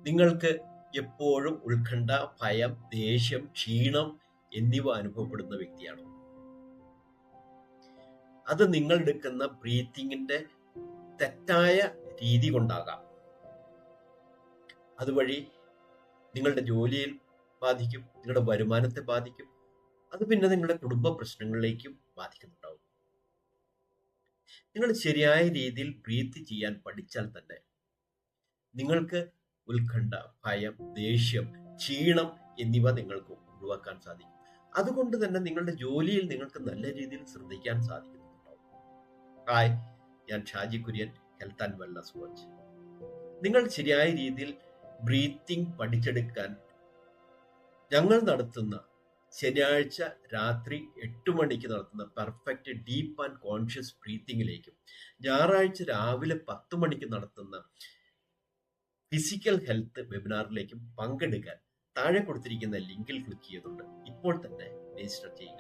നിങ്ങൾക്ക് എപ്പോഴും ഉത്കണ്ഠ, ഭയം, ദേഷ്യം, ക്ഷീണം എന്നിവ അനുഭവപ്പെടുന്ന വ്യക്തിയാണോ? അത് നിങ്ങൾ എടുക്കുന്ന ബ്രീത്തിങ്ങിന്റെ തെറ്റായ രീതി കൊണ്ടാകാം. അതുവഴി നിങ്ങളുടെ ജോലിയിൽ ബാധിക്കും, നിങ്ങളുടെ വരുമാനത്തെ ബാധിക്കും, അത് പിന്നെ നിങ്ങളുടെ കുടുംബ പ്രശ്നങ്ങളിലേക്കും ബാധിക്കുന്നുണ്ടാവും. നിങ്ങൾ ശരിയായ രീതിയിൽ ബ്രീത്ത് ചെയ്യാൻ പഠിച്ചാൽ തന്നെ നിങ്ങൾക്ക് ഉത്കണ്ഠ, ഭയം, ദേഷ്യം, ക്ഷീണം എന്നിവ നിങ്ങൾക്ക് ഒഴിവാക്കാൻ സാധിക്കും. അതുകൊണ്ട് തന്നെ നിങ്ങളുടെ ജോലിയിൽ നിങ്ങൾക്ക് നല്ല രീതിയിൽ ശ്രദ്ധിക്കാൻ സാധിക്കുന്നുണ്ടാവും. ഹായ്, ഞാൻ Shaji Kurian, health and wellness coach. നിങ്ങൾ ശരിയായ രീതിയിൽ ബ്രീത്തിങ് പഠിച്ചെടുക്കാൻ ഞങ്ങൾ നടത്തുന്ന ശനിയാഴ്ച രാത്രി 8 മണിക്ക് നടത്തുന്ന പെർഫെക്റ്റ് ഡീപ്പ് ആൻഡ് കോൺഷ്യസ് ബ്രീത്തിങ്ങിലേക്കും ഞായറാഴ്ച രാവിലെ 10 മണിക്ക് നടത്തുന്ന ഫിസിക്കൽ ഹെൽത്ത് വെബിനാറിലേക്കും പങ്കെടുക്കാൻ താഴെ കൊടുത്തിരിക്കുന്ന ലിങ്കിൽ ക്ലിക്ക് ചെയ്തുകൊണ്ട് ഇപ്പോൾ തന്നെ രജിസ്റ്റർ ചെയ്യുക.